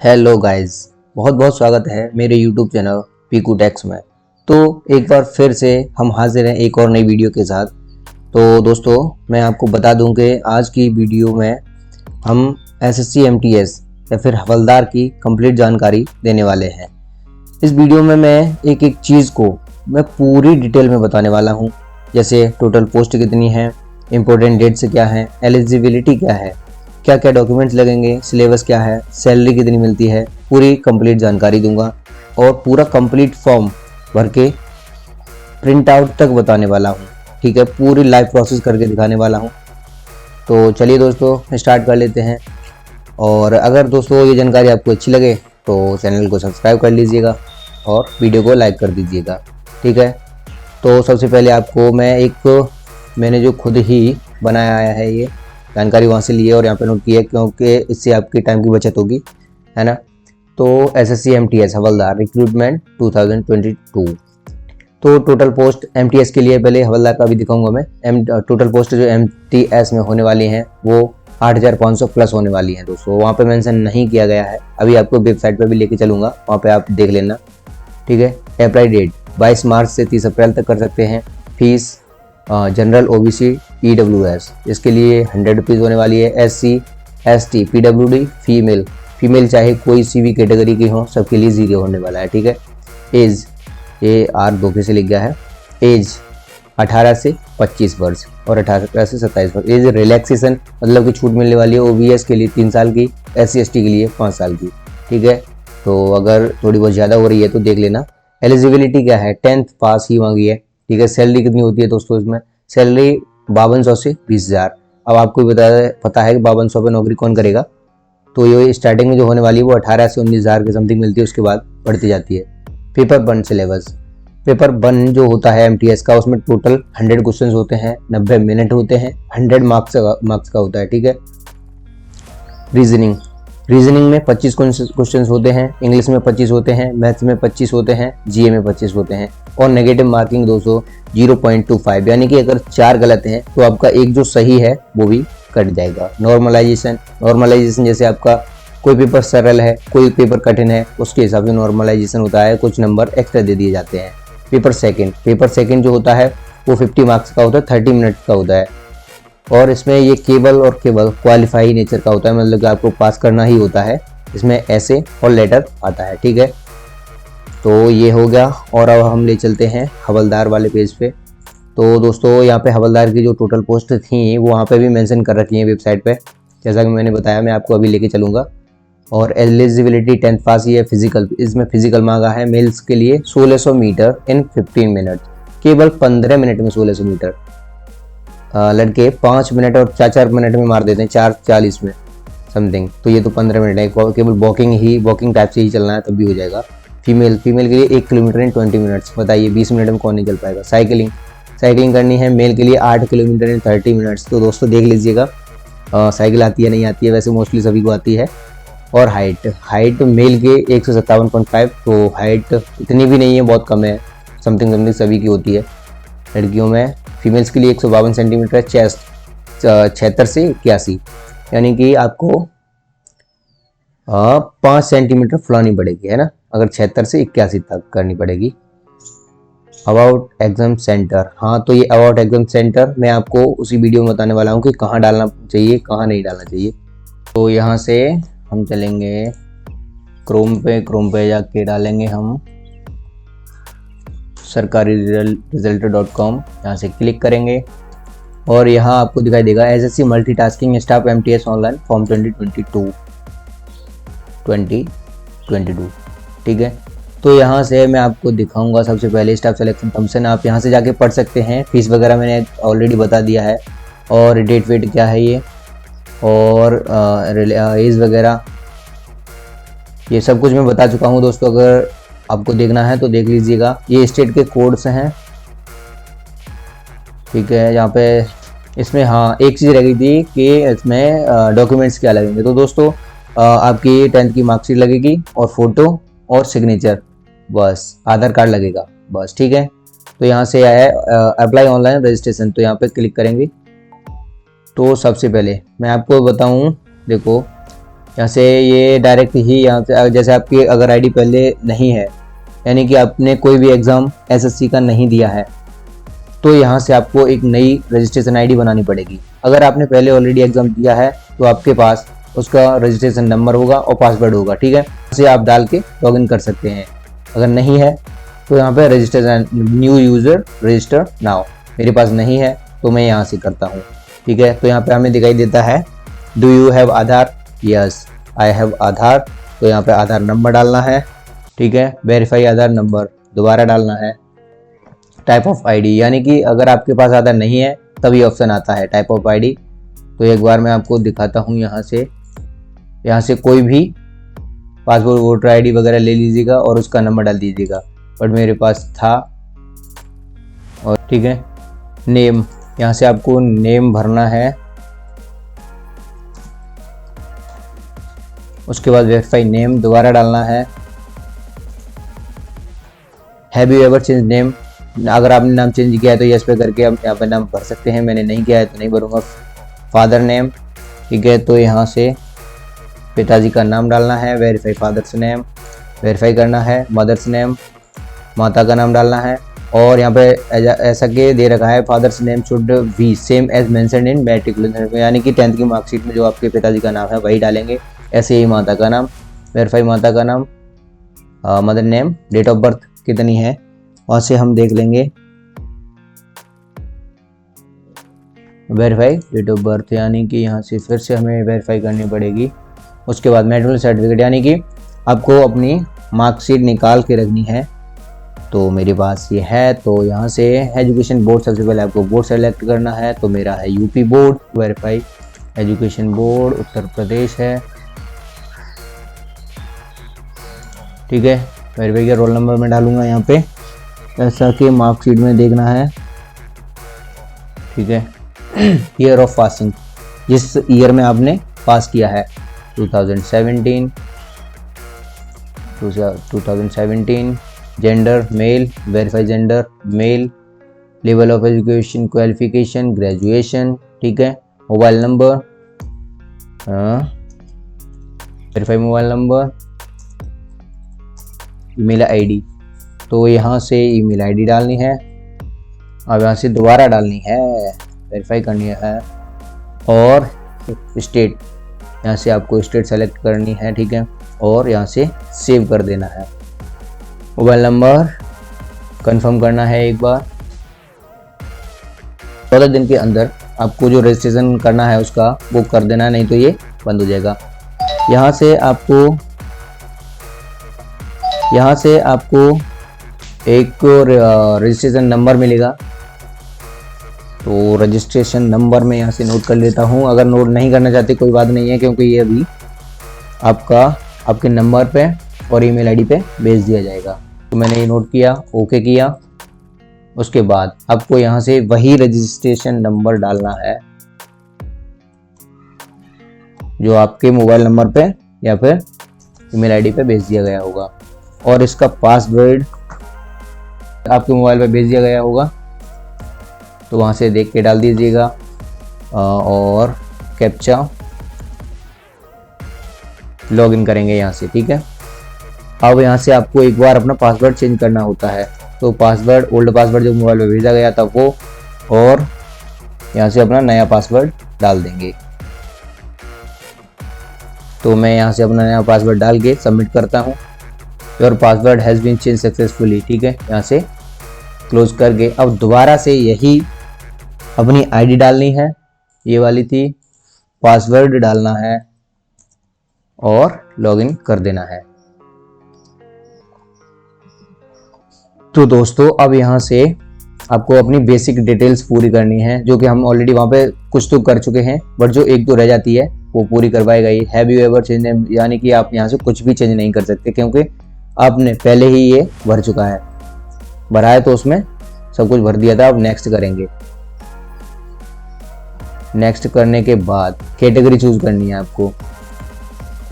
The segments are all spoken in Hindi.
हेलो गाइस, बहुत बहुत स्वागत है मेरे यूट्यूब चैनल पीकू टेक्स में। तो एक बार फिर से हम हाजिर हैं एक और नई वीडियो के साथ। तो दोस्तों, मैं आपको बता दूं कि आज की वीडियो में हम एसएससी एमटीएस या फिर हवलदार की कंप्लीट जानकारी देने वाले हैं। इस वीडियो में मैं एक एक चीज़ को मैं पूरी डिटेल में बताने वाला हूँ, जैसे टोटल पोस्ट कितनी है, इम्पोर्टेंट डेट्स क्या हैं, एलिजिबिलिटी क्या है, क्या क्या डॉक्यूमेंट्स लगेंगे, सिलेबस क्या है, सैलरी कितनी मिलती है, पूरी कंप्लीट जानकारी दूंगा और पूरा कंप्लीट फॉर्म भर के प्रिंट आउट तक बताने वाला हूँ। ठीक है, पूरी लाइव प्रोसेस करके दिखाने वाला हूँ। तो चलिए दोस्तों, स्टार्ट कर लेते हैं। और अगर दोस्तों ये जानकारी आपको अच्छी लगे तो चैनल को सब्सक्राइब कर लीजिएगा और वीडियो को लाइक कर दीजिएगा। ठीक है, तो सबसे पहले आपको मैंने जो खुद ही बनाया है ये जानकारी वहाँ से ली है और यहाँ पे नोट की है, क्योंकि इससे आपकी टाइम की बचत होगी, है ना। तो एसएससी एमटीएस हवलदार रिक्रूटमेंट 2022। तो टोटल पोस्ट एमटीएस के लिए पहले हवलदार का भी दिखाऊंगा मैं। टोटल पोस्ट जो एमटीएस में होने वाली हैं वो 8500 प्लस होने वाली हैं दोस्तों। वहाँ पे मेंशन नहीं किया गया है, अभी आपको वेबसाइट पर भी लेके चलूँगा, वहाँ पर आप देख लेना। ठीक है, अप्लाई डेट 22 मार्च से 30 अप्रैल तक कर सकते हैं। फीस जनरल ओबीसी ईडब्ल्यूएस इसके लिए 100 रुपीज़ होने वाली है। एससी एसटी पीडब्ल्यूडी फीमेल चाहे कोई सी भी कैटेगरी की हो, सबके लिए 0 होने वाला है। ठीक है, एज ये आर धोखे से लिख गया है, एज 18 से 25 वर्ष और 18 से 27 वर्ष। एज रिलैक्सेशन मतलब कि छूट मिलने वाली है ओबीएस के लिए 3 साल की, एससी एसटी के लिए 5 साल की। ठीक है, तो अगर थोड़ी बहुत ज़्यादा हो रही है तो देख लेना। एलिजिबिलिटी क्या है, 10th पास ही मांगी है। ठीक है, सैलरी कितनी होती है दोस्तों इसमें, सैलरी 5200 से 20,000। अब आपको पता है कि 5200 पे नौकरी कौन करेगा, तो ये स्टार्टिंग में जो होने वाली है वो 18 से 19,000 के समथिंग मिलती है, उसके बाद बढ़ती जाती है। पेपर 1 सिलेबस, पेपर 1 जो होता है एमटीएस का, उसमें टोटल 100 क्वेश्चन होते हैं, 90 मिनट होते हैं, 100 मार्क्स का होता है। ठीक है, रीजनिंग में 25 क्वेश्चन होते हैं, इंग्लिश में 25 होते हैं, मैथ्स में 25 होते हैं, जीए में 25 होते हैं और नेगेटिव मार्किंग 0.25, यानी कि अगर 4 गलत हैं तो आपका एक जो सही है वो भी कट जाएगा। नॉर्मलाइजेशन जैसे आपका कोई पेपर सरल है, कोई पेपर कठिन है, उसके हिसाब से नॉर्मलाइजेशन होता है, कुछ नंबर एक्स्ट्रा दे दिए जाते हैं। पेपर सेकेंड जो होता है वो 50 मार्क्स का होता है, 30 मिनट का होता है और इसमें ये केवल क्वालिफाई नेचर का होता है, मतलब कि आपको पास करना ही होता है। इसमें ऐसे और लेटर आता है। ठीक है, तो ये हो गया और अब हम ले चलते हैं हवलदार वाले पेज पे। तो दोस्तों, यहाँ पे हवलदार की जो टोटल पोस्ट थी वो वहाँ पे भी मेंशन कर रखी है वेबसाइट पे, जैसा कि मैंने बताया, मैं आपको अभी लेके चलूँगा। और एलिजिबिलिटी 10th पास ही है। इसमें फिजिकल मांगा है मेल्स के लिए 1600 मीटर इन 15 मिनट, केवल 15 मिनट में 1600 मीटर। लड़के 5 मिनट और 4 मिनट में मार देते हैं, 4:40 में समथिंग, तो ये तो 15 मिनट है। केवल वॉकिंग टाइप से ही चलना है तब भी हो जाएगा। फीमेल के लिए 1 किलोमीटर इन 20 मिनट्स। बताइए 20 मिनट में कौन नहीं चल पाएगा। साइकिलिंग करनी है मेल के लिए 8 किलोमीटर इन 30 मिनट्स। तो दोस्तों देख लीजिएगा साइकिल आती है नहीं आती है, वैसे मोस्टली सभी को आती है। और हाइट मेल के 157.5, तो हाइट इतनी भी नहीं है, बहुत कम है, समथिंग सभी की होती है। लड़कियों में फीमेल्स के लिए 152 सेंटीमीटर, चेस्ट 76 से 81, यानी कि आपको 5 सेंटीमीटर फुलानी पड़ेगी, है ना, अगर 76 से 81 तक करनी पड़ेगी। अबाउट एग्जाम सेंटर, हाँ, तो ये अबाउट एग्जाम सेंटर मैं आपको उसी वीडियो में बताने वाला हूँ कि कहाँ डालना चाहिए, कहाँ नहीं डालना चाहिए। तो यहाँ से हम चलेंगे क्रोम पे जाके डालेंगे हम सरकारी रिजल्ट.com, यहाँ से क्लिक करेंगे और यहाँ आपको दिखाई देगा SSC multitasking staff MTS online form 2022। ठीक है, तो यहाँ से मैं आपको दिखाऊंगा सबसे पहले स्टाफ सिलेक्शन कमीशन, आप यहाँ से जाके पढ़ सकते हैं। फीस वगैरह मैंने ऑलरेडी बता दिया है और डेट वेट क्या है ये, और एज वगैरह ये सब कुछ मैं बता चुका हूँ दोस्तों। अगर आपको देखना है तो देख लीजिएगा, ये स्टेट के कोड्स हैं। ठीक है, यहाँ पे इसमें हाँ एक चीज़ रह गई थी कि इसमें डॉक्यूमेंट्स क्या लगेंगे। तो दोस्तों आपकी 10th की मार्कशीट लगेगी और फोटो और सिग्नेचर, बस आधार कार्ड लगेगा बस। ठीक है, तो यहाँ से आया है अप्लाई ऑनलाइन रजिस्ट्रेशन, तो यहाँ पे क्लिक करेंगे। तो सबसे पहले मैं आपको बताऊँ, देखो यहाँ से ये डायरेक्ट ही यहाँ से, जैसे आपकी अगर आईडी पहले नहीं है, यानी कि आपने कोई भी एग्ज़ाम एसएससी का नहीं दिया है, तो यहाँ से आपको एक नई रजिस्ट्रेशन आईडी बनानी पड़ेगी। अगर आपने पहले ऑलरेडी एग्ज़ाम दिया है तो आपके पास उसका रजिस्ट्रेशन नंबर होगा और पासवर्ड होगा, ठीक है, उसे आप डाल के लॉगिन कर सकते हैं। अगर नहीं है तो यहाँ पे registration new user register now, मेरे पास नहीं है तो मैं यहाँ से करता हूँ, ठीक है। तो यहाँ पे हमें दिखाई देता है do you have Aadhaar, yes I have Aadhaar, तो यहाँ पे आधार नंबर डालना है, ठीक है। वेरीफाई आधार नंबर दोबारा डालना है। टाइप ऑफ आईडी, यानी कि अगर आपके पास आधार नहीं है तभी ऑप्शन आता है टाइप ऑफ आईडी। तो एक बार मैं आपको दिखाता हूँ, यहाँ से कोई भी पासपोर्ट वोटर आईडी वगैरह ले लीजिएगा और उसका नंबर डाल दीजिएगा, बट मेरे पास था। और ठीक है, नेम, यहाँ से आपको नेम भरना है। उसके बाद वेरीफाई नेम दोबारा डालना है। Have you ever change name, अगर आपने नाम चेंज किया है तो यस पे करके आप यहाँ पे नाम भर सकते हैं। मैंने नहीं किया है तो नहीं भरूंगा। फादर नेम, ठीक है, तो यहाँ से पिताजी का नाम डालना है। वेरीफाई फादर्स नेम, वेरीफाई करना है। मदर्स नेम, माता का नाम डालना है। और यहाँ पे ऐसा के दे रखा है father's name should be same as mentioned in matriculation, यानी कि 10th की मार्कशीट में जो आपके पिताजी का नाम है वही डालेंगे। ऐसे ही माता का नाम, वेरीफाई माता का नाम। Mother name, date of birth कितनी है वहाँ से हम देख लेंगे। वेरीफाई डेट ऑफ बर्थ, यानी कि यहाँ से फिर से हमें वेरीफाई करनी पड़ेगी। उसके बाद मेडिकल सर्टिफिकेट, यानी कि आपको अपनी मार्कशीट निकाल के रखनी है। तो मेरे पास ये है, तो यहाँ से एजुकेशन बोर्ड, सबसे पहले आपको बोर्ड सेलेक्ट करना है। तो मेरा है UP board. Verify education board Uttar Pradesh है, ठीक है। वेरीफाई का रोल नंबर मैं डालूंगा यहाँ पे, ऐसा कि मार्कशीट में देखना है, ठीक है। ईयर ऑफ पासिंग, जिस ईयर में आपने पास किया है, 2017। Gender male, verify gender male. Level of education qualification graduation, ठीक है। Mobile number, verify mobile number. Email ID, तो यहाँ से ईमेल आईडी डालनी है। अब यहाँ से दोबारा डालनी है, वेरीफाई करनी है। और स्टेट, यहाँ से आपको स्टेट सेलेक्ट करनी है, ठीक है। और यहाँ से सेव कर देना है। मोबाइल नंबर कंफर्म करना है एक बार। 14 दिन के अंदर आपको जो रजिस्ट्रेशन करना है उसका वो कर देना है, नहीं तो ये बंद हो जाएगा। यहाँ से आपको एक रजिस्ट्रेशन नंबर मिलेगा। तो रजिस्ट्रेशन नंबर मैं यहाँ से नोट कर लेता हूँ। अगर नोट नहीं करना चाहते कोई बात नहीं है, क्योंकि ये अभी आपके नंबर पे और ईमेल आईडी पे भेज दिया जाएगा। तो मैंने ये नोट किया, ओके किया। उसके बाद आपको यहाँ से वही रजिस्ट्रेशन नंबर डालना है जो आपके मोबाइल नंबर पे या फिर ईमेल आईडी पे भेज दिया गया होगा। और इसका पासवर्ड आपके मोबाइल पे भेज दिया गया होगा, तो वहाँ से देख के डाल दीजिएगा। और कैप्चा लॉगिन करेंगे यहाँ से, ठीक है। अब यहाँ से आपको एक बार अपना पासवर्ड चेंज करना होता है। तो पासवर्ड, ओल्ड पासवर्ड जो मोबाइल में भेजा गया था वो, और यहाँ से अपना नया पासवर्ड डाल देंगे। तो मैं यहाँ से अपना नया पासवर्ड डाल के सबमिट करता हूँ। Your password has been change successfully, ठीक है। यहाँ से क्लोज करके अब दोबारा से यही अपनी आईडी डालनी है, ये वाली थी, पासवर्ड डालना है और लॉगिन कर देना है। तो दोस्तों अब यहाँ से आपको अपनी बेसिक डिटेल्स पूरी करनी है, जो कि हम ऑलरेडी वहाँ पे कुछ तो कर चुके हैं, बट जो एक दो रह जाती है वो पूरी करवाई गई। Have you ever change name, यानी कि आप यहाँ से कुछ भी चेंज नहीं कर सकते, क्योंकि आपने पहले ही ये भर चुका है। भरा है तो उसमें सब कुछ भर दिया था। अब नेक्स्ट करेंगे। नेक्स्ट करने के बाद कैटेगरी चूज करनी है आपको,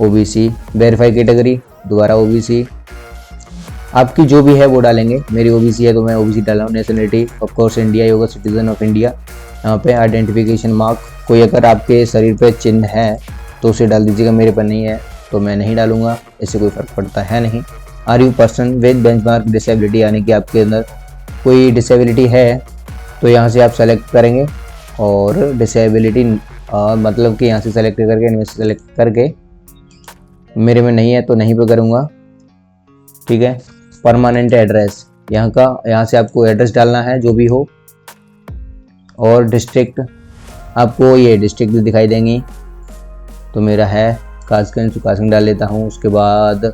ओबीसी। वेरीफाई कैटेगरी, दोबारा ओबीसी। आपकी जो भी है वो डालेंगे। मेरी ओबीसी है तो मैं ओबीसी डाला हूँ। नेशनलिटी ऑफ कोर्स इंडिया ही होगा, सिटीजन ऑफ इंडिया। यहाँ पे आइडेंटिफिकेशन मार्क, कोई अगर आपके शरीर पे चिन्ह है तो उसे डाल दीजिएगा। मेरे पर नहीं है तो मैं नहीं डालूंगा, इससे कोई फ़र्क पड़ता है नहीं। Are you person with benchmark disability, यानी कि आपके अंदर कोई डिसेबिलिटी है तो यहाँ से आप सेलेक्ट करेंगे और डिसेबिलिटी मतलब कि यहाँ से सेलेक्ट करके इनमें से सेलेक्ट करके, मेरे में नहीं है तो नहीं पे करूँगा, ठीक है। परमानेंट एड्रेस यहाँ से आपको एड्रेस डालना है जो भी हो, और डिस्ट्रिक्ट आपको ये डिस्ट्रिक्ट भी दिखाई देंगी, तो मेरा है कासगंज, तो कासगंज डाल लेता हूँ। उसके बाद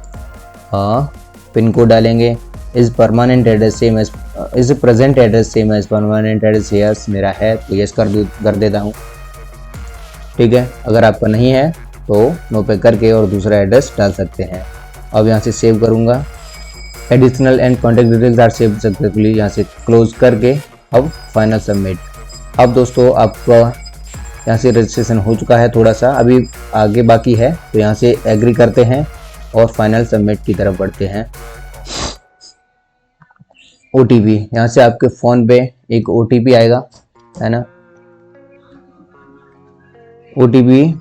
पिन कोड डालेंगे। Is permanent address same as is present address same as permanent address, yes मेरा है तो यस कर देता हूँ, ठीक है। अगर आपका नहीं है तो नो पे करके और दूसरा एड्रेस डाल सकते हैं। अब यहाँ से सेव करूँगा। Additional and contact details are save successfully, यहाँ से क्लोज करके अब फाइनल सबमिट। अब दोस्तों आपका यहाँ से रजिस्ट्रेशन हो चुका है, थोड़ा सा अभी आगे बाकी है, तो यहाँ से एग्री करते हैं और फाइनल सबमिट की तरफ बढ़ते हैं। OTP, यहाँ से आपके फ़ोन पे एक OTP आएगा, है ना। OTP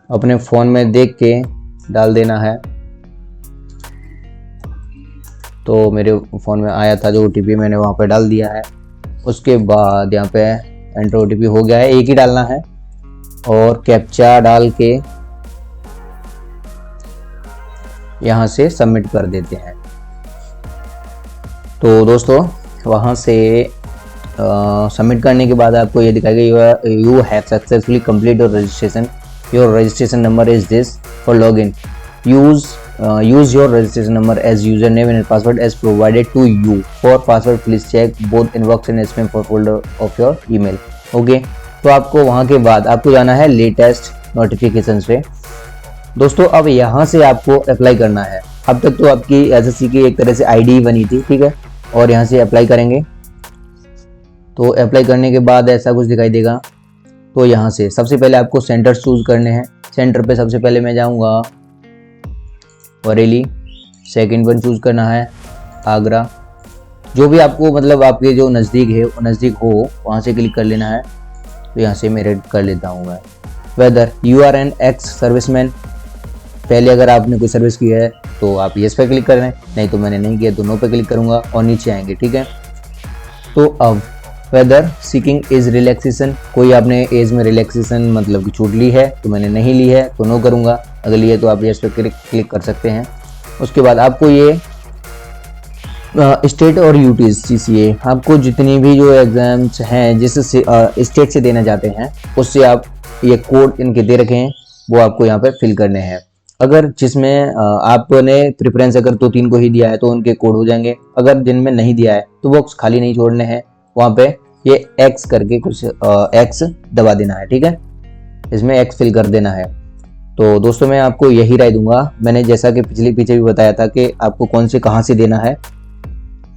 अपने फ़ोन में देख के डाल देना है। तो मेरे फ़ोन में आया था जो OTP, मैंने वहाँ पे डाल दिया है। उसके बाद यहाँ पे एंटर OTP हो गया है, एक ही डालना है और कैप्चा डाल के यहाँ से सबमिट कर देते हैं। तो दोस्तों वहाँ से सबमिट करने के बाद आपको ये दिखाएगा you have successfully complete your registration number is this for login, use your registration number as username and password as provided to you. For password please check both inbox and spam folder of your email. Okay, तो आपको वहाँ के बाद आपको जाना है लेटेस्ट नोटिफिकेशन पे। दोस्तों अब यहाँ से आपको अप्लाई करना है। अब तक तो आपकी एसएससी की एक तरह से आईडी बनी थी, ठीक है, और यहाँ से अप्लाई करेंगे। तो अप्लाई करने के बाद ऐसा कुछ दिखाई देगा। तो यहाँ से सबसे पहले आपको सेंटर चूज करने हैं। सेंटर पे सबसे पहले मैं जाऊँगा बरेली, सेकंड वन चूज करना है आगरा, जो भी आपको मतलब आपके जो नज़दीक है नज़दीक हो वहाँ से क्लिक कर लेना है। तो यहाँ से मैं रेड कर लेता हूँ मैं। Whether you are an ex serviceman, पहले अगर आपने कोई सर्विस की है तो आप यस पे क्लिक करें, नहीं तो मैंने नहीं किया तो नो पे क्लिक करूँगा और नीचे आएंगे, ठीक है। तो अब वेदर सीकिंग एज रिलैक्सेशन, कोई आपने एज में रिलैक्सेशन मतलब कि छूट ली है तो मैंने नहीं ली है तो नो करूँगा, अगर लिए तो आप यस पे क्लिक कर सकते हैं। उसके बाद आपको ये स्टेट और यूटीज CCA, आपको जितनी भी जो एग्जाम्स हैं जिस स्टेट से देना चाहते हैं उससे आप ये कोड इनके दे रखे हैं वो आपको यहाँ पे फिल करने हैं। अगर जिसमें आपने प्रेफरेंस अगर 2-3 को ही दिया है तो उनके कोड हो जाएंगे, अगर जिनमें नहीं दिया है तो बॉक्स खाली नहीं छोड़ने हैं, वहाँ पे ये एक्स करके कुछ एक्स दबा देना है, ठीक है, इसमें एक्स फिल कर देना है। तो दोस्तों मैं आपको यही राय दूंगा, मैंने जैसा कि पीछे भी बताया था कि आपको कौन से कहाँ से देना है,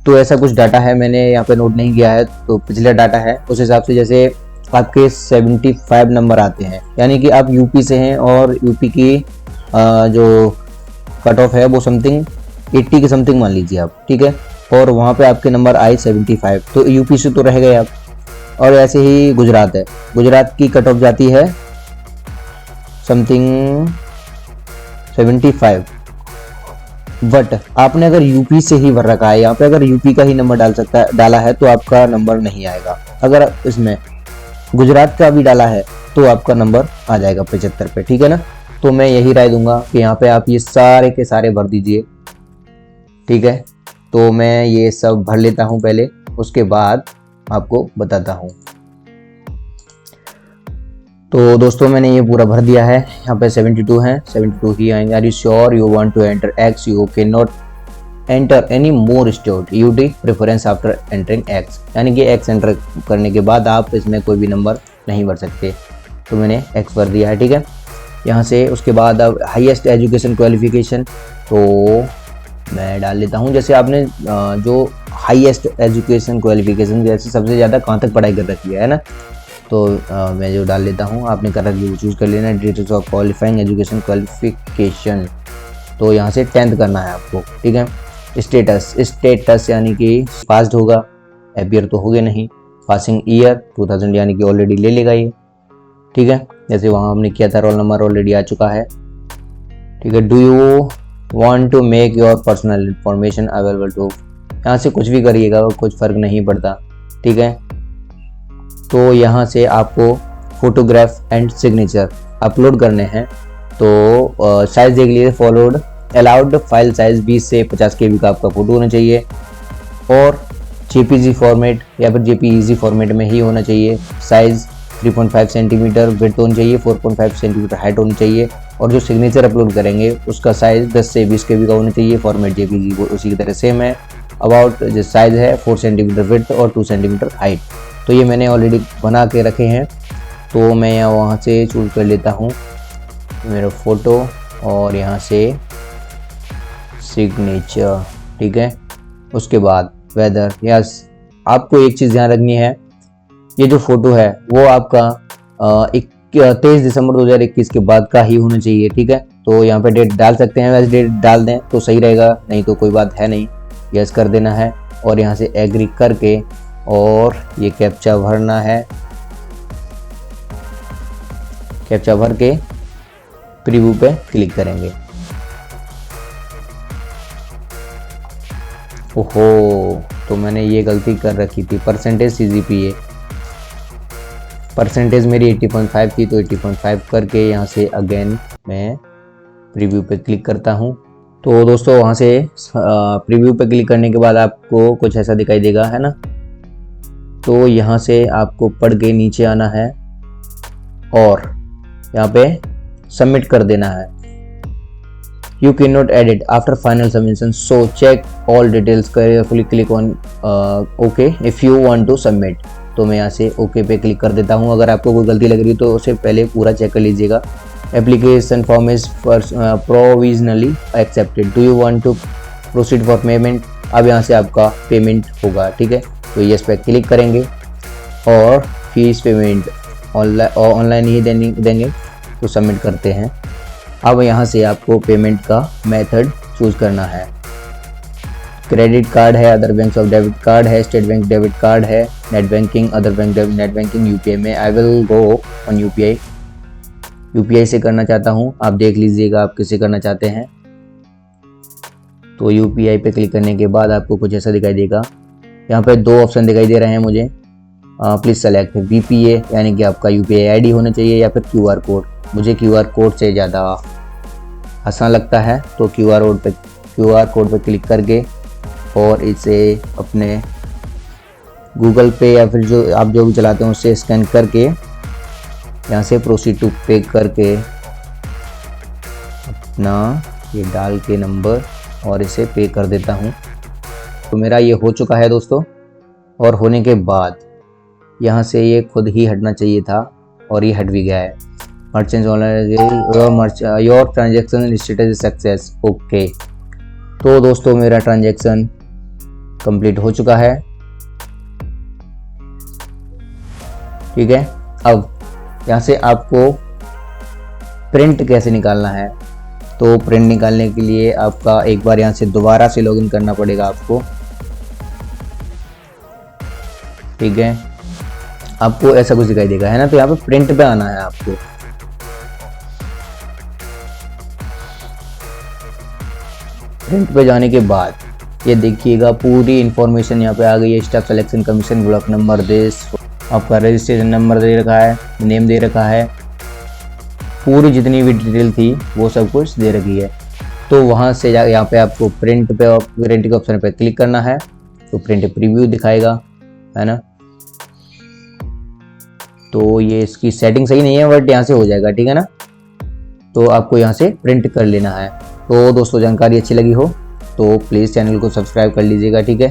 तो ऐसा कुछ डाटा है मैंने यहाँ पे नोट नहीं किया है, तो पिछला डाटा है उस हिसाब से जैसे आपके 75 नंबर आते हैं, यानी कि आप यूपी से हैं और यूपी की जो कट ऑफ है वो समथिंग 80 के समथिंग मान लीजिए आप, ठीक है, और वहाँ पे आपके नंबर आए 75, तो यूपी से तो रह गए आप। और ऐसे ही गुजरात है, गुजरात की कट ऑफ जाती है समथिंग 75, बट आपने अगर यूपी से ही भर रखा है, यहाँ पे अगर यूपी का ही नंबर डाला है तो आपका नंबर नहीं आएगा। अगर इसमें गुजरात का भी डाला है तो आपका नंबर आ जाएगा 75 पे, ठीक है ना। तो मैं यही राय दूंगा कि यहाँ पे आप ये सारे के सारे भर दीजिए, ठीक है। तो मैं ये सब भर लेता हूँ पहले, उसके बाद आपको बताता हूँ। तो दोस्तों मैंने ये पूरा भर दिया है, यहाँ पे 72 हैं, 72 ही आएंगे। Are you sure you want to enter x, you can not enter any more state UT preference after entering x, यानी कि एक्स एंटर करने के बाद आप इसमें कोई भी नंबर नहीं भर सकते। तो मैंने एक्स भर दिया है, ठीक है। यहाँ से उसके बाद अब हाईएस्ट एजुकेशन क्वालिफिकेशन, तो मैं डाल लेता हूँ जैसे आपने जो हाईएस्ट एजुकेशन क्वालिफिकेशन जैसे सबसे ज़्यादा कहाँ तक पढ़ाई कर रखी है ना, तो मैं जो डाल लेता हूँ, आपने कर रखी है चूज़ कर लेना है। Details of qualifying education qualification, तो यहाँ से 10th करना है आपको, ठीक है। स्टेटस यानी कि पास्ड होगा, एपियर तो हो गया नहीं। पासिंग ईयर 2000 यानी कि ऑलरेडी ले लेगा ये, ठीक है, जैसे वहाँ हमने किया था, रोल नंबर ऑलरेडी आ चुका है। ठीक है, do you want to make your personal information available to, यहाँ से कुछ भी करिएगा, कुछ फ़र्क नहीं पड़ता। ठीक है, तो यहाँ से आपको फोटोग्राफ एंड सिग्नेचर अपलोड करने हैं। तो साइज़ देख लीजिए, फॉलोड अलाउड फाइल साइज़ 20 से 50 KB का आपका फ़ोटो होना चाहिए और JPG फॉर्मेट या फिर JPEG फॉर्मेट में ही होना चाहिए। साइज़ 3.5 सेंटीमीटर विड्थ होनी चाहिए, 4.5 सेंटीमीटर हाइट होनी चाहिए और जो सिग्नेचर अपलोड करेंगे उसका साइज़ 10 से 20 KB का होना चाहिए। फॉर्मेट JPG वो उसी की तरह सेम है। अबाउट जो साइज़ है 4 सेंटीमीटर विड्थ और 2 सेंटीमीटर हाइट। तो ये मैंने ऑलरेडी बना के रखे हैं, तो मैं यहाँ वहाँ से चूज़ कर लेता हूँ मेरा फ़ोटो और यहाँ से सिग्नेचर। ठीक है, उसके बाद वेदर, यस आपको एक चीज़ ध्यान रखनी है, ये जो फ़ोटो है वो आपका 23 दिसंबर 2021 के बाद का ही होना चाहिए। ठीक है, तो यहाँ पे डेट डाल सकते हैं, वैसे डेट डाल दें तो सही रहेगा, नहीं तो कोई बात है नहीं, यस कर देना है और यहाँ से एग्री करके और ये कैप्चा भरना है। कैप्चा भर के प्रीव्यू पे क्लिक करेंगे। ओहो, तो मैंने ये गलती कर रखी थी, परसेंटेज CGPA परसेंटेज मेरी 80.5 थी, तो 80.5 करके यहाँ से अगेन मैं प्रीव्यू पे क्लिक करता हूँ। तो दोस्तों वहाँ से प्रीव्यू पे क्लिक करने के बाद आपको कुछ ऐसा दिखाई देगा, है ना। तो यहाँ से आपको पढ़ के नीचे आना है और यहाँ पे सबमिट कर देना है। You cannot edit after final submission, so check all details carefully, click on OK if you want to submit। तो मैं यहाँ से OK पे क्लिक कर देता हूँ। अगर आपको कोई गलती लग रही है तो उसे पहले पूरा चेक कर लीजिएगा। Application form is provisionally accepted, do you want to proceed for payment. अब यहाँ से आपका पेमेंट होगा। ठीक है, तो यस पे क्लिक करेंगे और फीस पेमेंट ऑनलाइन ही देंगे, तो सबमिट करते हैं। अब यहाँ से आपको पेमेंट का मेथड चूज करना है। क्रेडिट कार्ड है, other bank of debit card है, स्टेट बैंक डेबिट कार्ड है, net banking, other bank net banking, UPI में। I will go on UPI से करना चाहता हूँ, आप देख लीजिएगा आप किसे करना चाहते हैं। तो UPI पे क्लिक करने के बाद आपको कुछ ऐसा दिखाई देगा। यहाँ पे 2 ऑप्शन दिखाई दे रहे हैं मुझे। प्लीज़ सेलेक्ट VPA, यानी कि आपका UPI ID होना चाहिए, या फिर QR कोड। मुझे QR कोड से ज़्यादा आसान लगता है, तो QR कोड पे क्लिक करके और इसे अपने गूगल पे या फिर जो आप जो भी चलाते हैं उससे स्कैन करके यहाँ से प्रोसीड टू पे करके अपना ये डाल के नंबर और इसे पे कर देता हूँ। तो मेरा ये हो चुका है दोस्तों, और होने के बाद यहाँ से ये खुद ही हटना चाहिए था और ये हट भी गया है। Merchant online your transaction status success. Okay, तो दोस्तों मेरा ट्रांजेक्शन कंप्लीट हो चुका है। ठीक है, अब यहाँ से आपको प्रिंट कैसे निकालना है। तो प्रिंट निकालने के लिए आपका एक बार यहाँ से दोबारा से लॉगिन करना पड़ेगा आपको। ठीक है, आपको ऐसा कुछ दिखाई देगा, है ना। तो यहाँ पे प्रिंट पे आना है आपको। प्रिंट पे जाने के बाद ये देखिएगा पूरी इंफॉर्मेशन यहाँ पे आ गई है। Staff selection commission, block number, देश, आपका रजिस्ट्रेशन नंबर दे रखा है, नेम दे रखा है, पूरी जितनी भी डिटेल थी वो सब कुछ दे रखी है। तो वहाँ से यहाँ पे आपको प्रिंट के ऑप्शन पे क्लिक करना है, तो प्रिंट प्रीव्यू दिखाएगा, है ना। तो ये इसकी सेटिंग सही नहीं है, बट यहाँ से हो जाएगा। ठीक है ना, तो आपको यहाँ से प्रिंट कर लेना है। तो दोस्तों जानकारी अच्छी लगी हो तो प्लीज़ चैनल को सब्सक्राइब कर लीजिएगा। ठीक है।